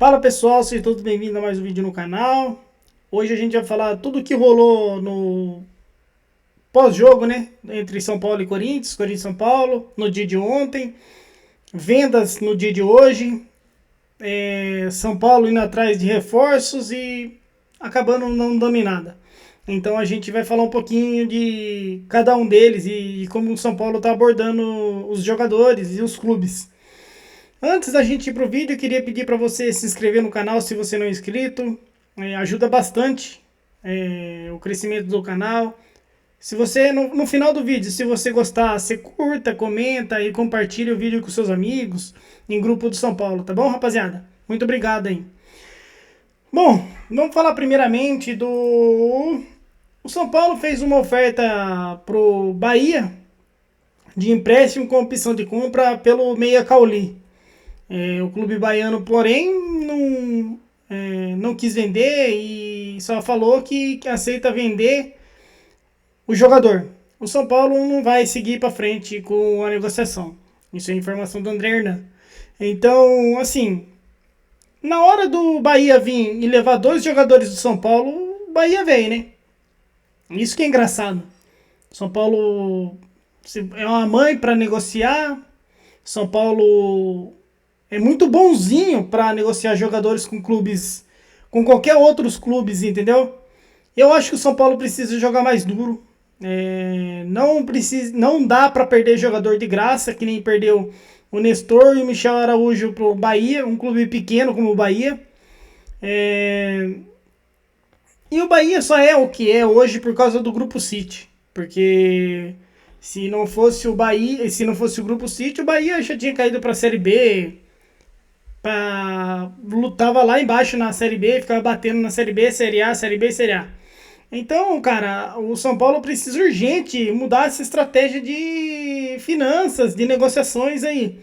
Fala pessoal, sejam todos bem-vindos a mais um vídeo no canal. Hoje a gente vai falar tudo o que rolou no pós-jogo, né? Entre São Paulo e Corinthians, Corinthians e São Paulo, no dia de ontem. Vendas no dia de hoje. São Paulo indo atrás de reforços e acabando não dando em nada. Então a gente vai falar um pouquinho de cada um deles e como o São Paulo está abordando os jogadores e os clubes. Antes da gente ir pro vídeo, eu queria pedir para você se inscrever no canal se você não é inscrito. Ajuda bastante o crescimento do canal. Se você, no final do vídeo, se você gostar, você curta, comenta e compartilha o vídeo com seus amigos em grupo do São Paulo, tá bom, rapaziada? Muito obrigado aí. Bom, vamos falar primeiramente do... O São Paulo fez uma oferta pro Bahia de empréstimo com opção de compra pelo Meia Cauli. O clube baiano, porém, não quis vender e só falou que aceita vender o jogador. O São Paulo não vai seguir para frente com a negociação. Isso é informação do André Hernan. Então, assim, na hora do Bahia vir e levar dois jogadores do São Paulo, o Bahia vem, né? Isso que é engraçado. São Paulo é uma mãe para negociar. São Paulo é muito bonzinho para negociar jogadores com clubes, com qualquer outros clubes, entendeu? Eu acho que o São Paulo precisa jogar mais duro. Não dá para perder jogador de graça, que nem perdeu o Nestor e o Michel Araújo pro Bahia, um clube pequeno como o Bahia. E o Bahia só é o que é hoje por causa do Grupo City, porque se não fosse o Bahia, se não fosse o Grupo City, o Bahia já tinha caído para a Série B. Lutava lá embaixo na Série B, ficava batendo na Série B, Série A, Série B, Série A. Então, cara, o São Paulo precisa urgente mudar essa estratégia de finanças, de negociações aí.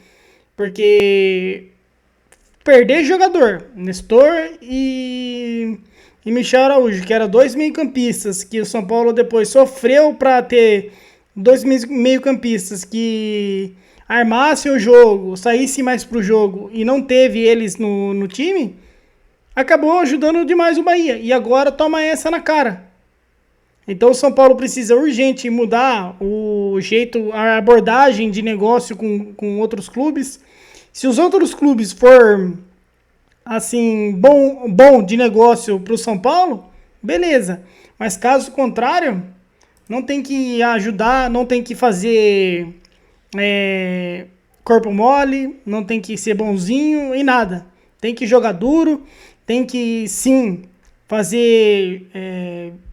Porque perder jogador, Nestor e Michel Araújo, que eram dois meio-campistas, que o São Paulo depois sofreu para ter dois meio-campistas que armassem o jogo, saíssem mais pro jogo e não teve eles no time, acabou ajudando demais o Bahia. E agora toma essa na cara. Então o São Paulo precisa urgente mudar o jeito, a abordagem de negócio com outros clubes. Se os outros clubes for assim bom de negócio para o São Paulo, beleza. Mas caso contrário, não tem que ajudar, não tem que fazer corpo mole, não tem que ser bonzinho e nada. Tem que jogar duro, tem que sim fazer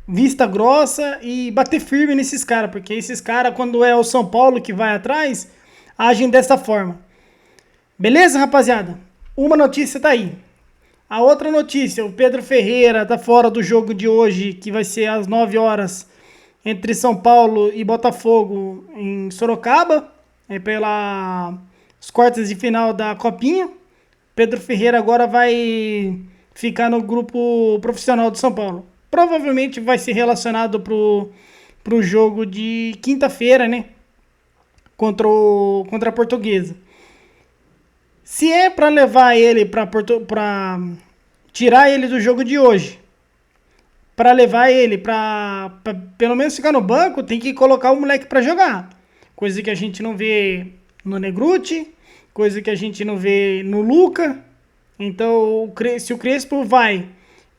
vista grossa e bater firme nesses caras, porque esses caras, quando é o São Paulo que vai atrás, agem dessa forma. Beleza, rapaziada? Uma notícia tá aí. A outra notícia, o Pedro Ferreira tá fora do jogo de hoje, que vai ser às 9 horas, entre São Paulo e Botafogo em Sorocaba, pelas quartas de final da Copinha. Pedro Ferreira agora vai ficar no grupo profissional do São Paulo. Provavelmente vai ser relacionado pro jogo de quinta-feira, né? Contra a Portuguesa. Se é para levar ele para tirar ele do jogo de hoje, para levar ele para pelo menos ficar no banco, tem que colocar o moleque para jogar. Coisa que a gente não vê no Negruti, coisa que a gente não vê no Luca. Então, se o Crespo vai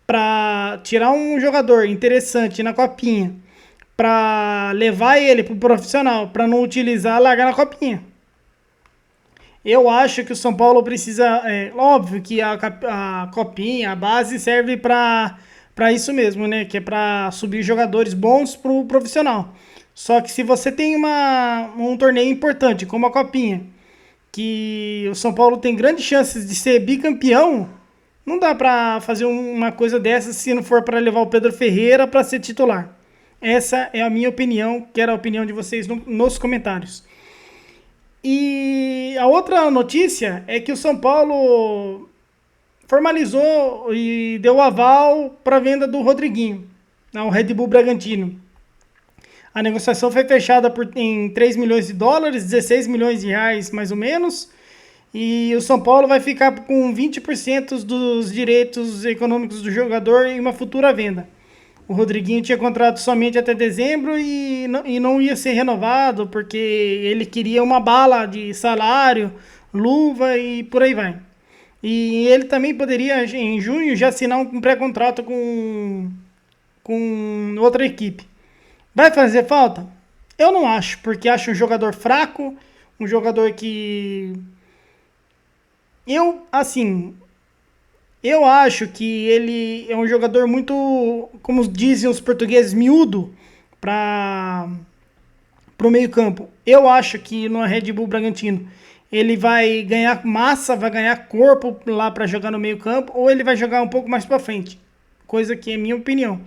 para tirar um jogador interessante na Copinha, para levar ele pro profissional, para não utilizar, largar na Copinha. Eu acho que o São Paulo precisa... óbvio que a Copinha, a base, serve para isso mesmo, né? Que é para subir jogadores bons pro profissional. Só que se você tem um torneio importante, como a Copinha, que o São Paulo tem grandes chances de ser bicampeão, não dá para fazer uma coisa dessa se não for para levar o Pedro Ferreira para ser titular. Essa é a minha opinião, quero a opinião de vocês nos comentários. E a outra notícia é que o São Paulo formalizou e deu aval para a venda do Rodriguinho, ao Red Bull Bragantino. A negociação foi fechada em 3 milhões de dólares, 16 milhões de reais mais ou menos, E o São Paulo vai ficar com 20% dos direitos econômicos do jogador em uma futura venda. O Rodriguinho tinha contrato somente até dezembro e não ia ser renovado porque ele queria uma bala de salário, luva e por aí vai. E ele também poderia, em junho, já assinar um pré-contrato com outra equipe. Vai fazer falta? Eu não acho, porque acho um jogador fraco, um jogador que. Assim, eu acho que ele é um jogador muito, como dizem os portugueses, miúdo para o meio-campo. Eu acho que no Red Bull Bragantino ele vai ganhar massa, vai ganhar corpo lá para jogar no meio-campo, ou ele vai jogar um pouco mais para frente. Coisa que é minha opinião.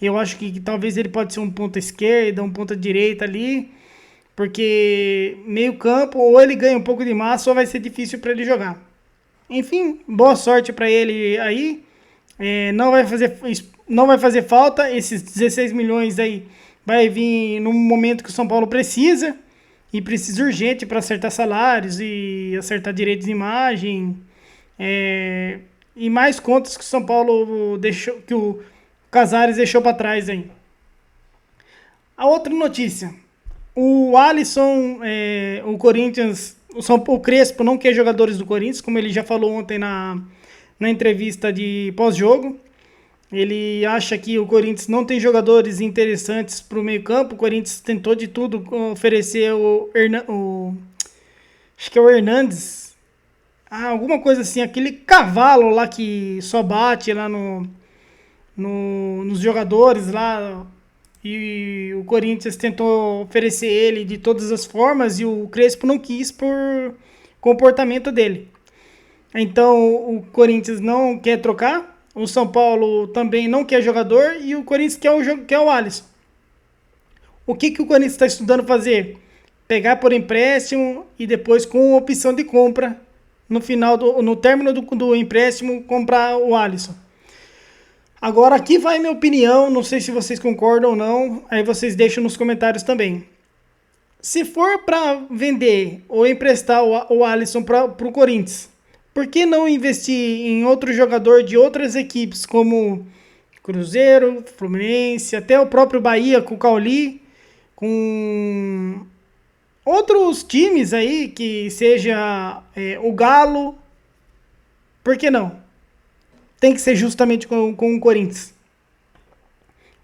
Eu acho que talvez ele pode ser um ponta esquerda, um ponta direita ali, porque meio-campo ou ele ganha um pouco de massa ou vai ser difícil para ele jogar. Enfim, boa sorte para ele aí. Não vai fazer falta. Esses 16 milhões aí vai vir num momento que o São Paulo precisa. E precisa urgente para acertar salários e acertar direitos de imagem. E mais contas que o São Paulo deixou, que o Casares deixou para trás aí. A outra notícia. O Alisson, o Corinthians, o Crespo não quer jogadores do Corinthians, como ele já falou ontem na entrevista de pós-jogo. Ele acha que o Corinthians não tem jogadores interessantes para o meio-campo. O Corinthians tentou de tudo oferecer acho que é o Hernandes. Alguma coisa assim, aquele cavalo lá que só bate lá nos jogadores lá. E o Corinthians tentou oferecer ele de todas as formas e o Crespo não quis por comportamento dele. Então o Corinthians não quer trocar, o São Paulo também não quer jogador e o Corinthians quer o Alisson. O que o Corinthians está estudando fazer? Pegar por empréstimo e depois com opção de compra no término do empréstimo comprar o Alisson. Agora aqui vai minha opinião, não sei se vocês concordam ou não, aí vocês deixam nos comentários também. Se for para vender ou emprestar o Alisson para o Corinthians, por que não investir em outro jogador de outras equipes como Cruzeiro, Fluminense, até o próprio Bahia com o Cauli, com outros times aí que seja o Galo, por que não? Tem que ser justamente com o Corinthians.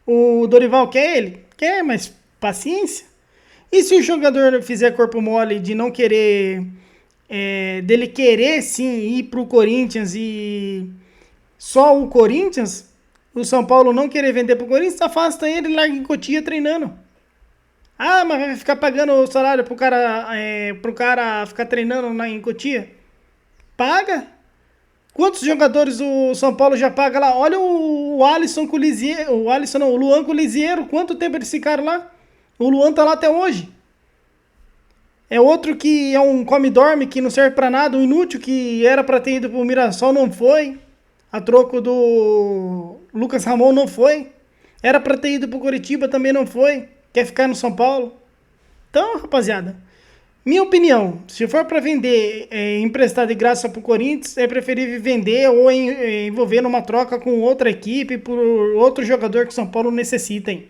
O Dorival quer ele? Quer, mas paciência. E se o jogador fizer corpo mole de não querer, dele querer sim ir pro Corinthians e só o Corinthians, o São Paulo não querer vender pro Corinthians, afasta ele e larga em Cotia treinando. Mas vai ficar pagando o salário pro cara ficar treinando lá em Cotia? Paga. Quantos jogadores o São Paulo já paga lá? Olha o Alisson com o Lisieiro. O Alisson não, o Luan com o Lisieiro. Quanto tempo eles ficaram lá? O Luan tá lá até hoje. É outro que é um come-dorme, que não serve pra nada. Um inútil que era pra ter ido pro Mirassol, não foi. A troco do Lucas Ramon, não foi. Era pra ter ido pro Coritiba, também não foi. Quer ficar no São Paulo. Então, rapaziada, minha opinião, se for para vender, emprestar de graça para o Corinthians, é preferível vender ou envolver numa troca com outra equipe por outro jogador que o São Paulo necessita. Hein?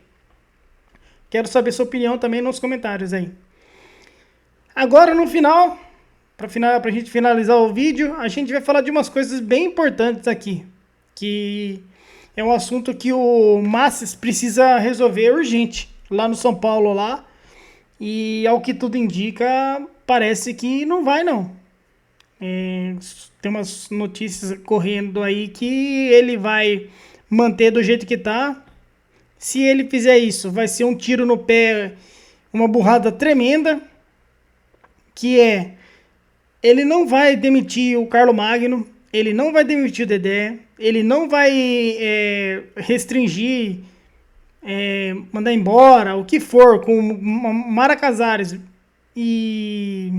Quero saber sua opinião também nos comentários aí. Agora no final, para a gente finalizar o vídeo, a gente vai falar de umas coisas bem importantes aqui, que é um assunto que o Masses precisa resolver urgente lá no São Paulo lá. E ao que tudo indica, parece que não vai não. Tem umas notícias correndo aí que ele vai manter do jeito que tá. Se ele fizer isso, vai ser um tiro no pé, uma burrada tremenda. Ele não vai demitir o Carlos Magno, ele não vai demitir o Dedé, ele não vai restringir, mandar embora, o que for, com Mara Casares e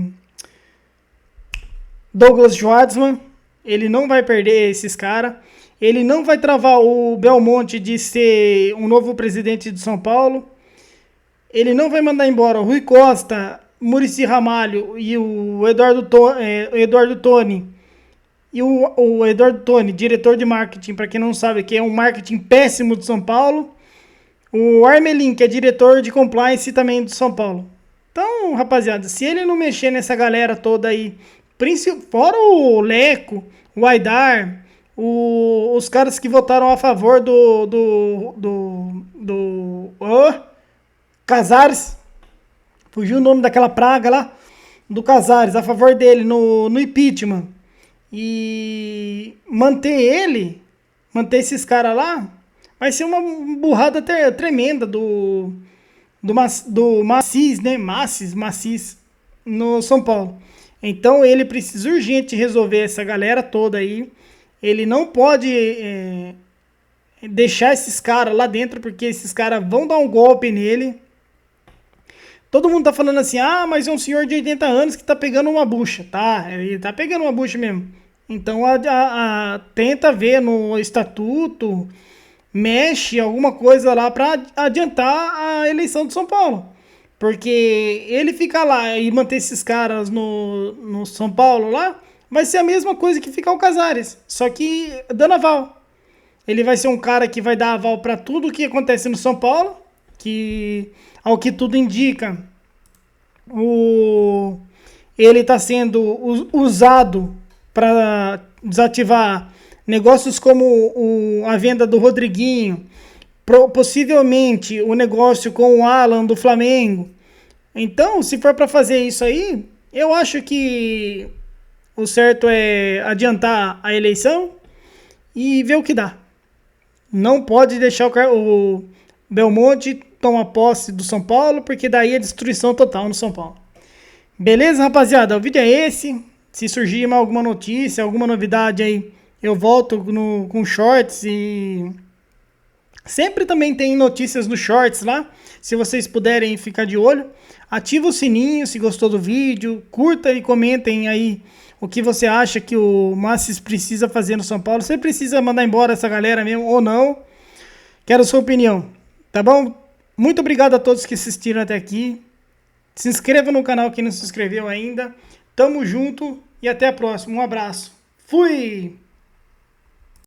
Douglas Schwartzman, ele não vai perder esses caras. Ele não vai travar o Belmonte de ser um novo presidente de São Paulo. Ele não vai mandar embora o Rui Costa Muricy Ramalho e o Eduardo Toni. E o Eduardo Toni, diretor de marketing, para quem não sabe, que é um marketing péssimo de São Paulo. O Armelin, que é diretor de compliance também de São Paulo. Então, rapaziada, se ele não mexer nessa galera toda aí, fora o Leco, o Aidar, os caras que votaram a favor Casares, fugiu o nome daquela praga lá, do Casares, a favor dele no impeachment. E manter esses caras lá, vai ser uma burrada tremenda do Macis, né? Macis no São Paulo. Então ele precisa urgente resolver essa galera toda aí. Ele não pode deixar esses caras lá dentro, porque esses caras vão dar um golpe nele. Todo mundo tá falando assim, ah, mas é um senhor de 80 anos que tá pegando uma bucha. Tá, ele tá pegando uma bucha mesmo. Então tenta ver no estatuto, mexe alguma coisa lá para adiantar a eleição de São Paulo. Porque ele ficar lá e manter esses caras no São Paulo lá, vai ser a mesma coisa que ficar o Casares, só que dando aval. Ele vai ser um cara que vai dar aval para tudo que acontece no São Paulo, que ao que tudo indica, ele está sendo usado para desativar negócios como a venda do Rodriguinho, possivelmente o negócio com o Alan do Flamengo. Então, se for para fazer isso aí, eu acho que o certo é adiantar a eleição e ver o que dá. Não pode deixar o Belmonte tomar posse do São Paulo, porque daí é destruição total no São Paulo. Beleza, rapaziada? O vídeo é esse. Se surgir mais alguma notícia, alguma novidade aí, eu volto com shorts e sempre também tem notícias no shorts lá. Se vocês puderem ficar de olho, ativa o sininho se gostou do vídeo, curta e comentem aí o que você acha que o Macis precisa fazer no São Paulo. Você precisa mandar embora essa galera mesmo ou não? Quero a sua opinião, tá bom? Muito obrigado a todos que assistiram até aqui. Se inscreva no canal quem não se inscreveu ainda. Tamo junto e até a próxima. Um abraço. Fui!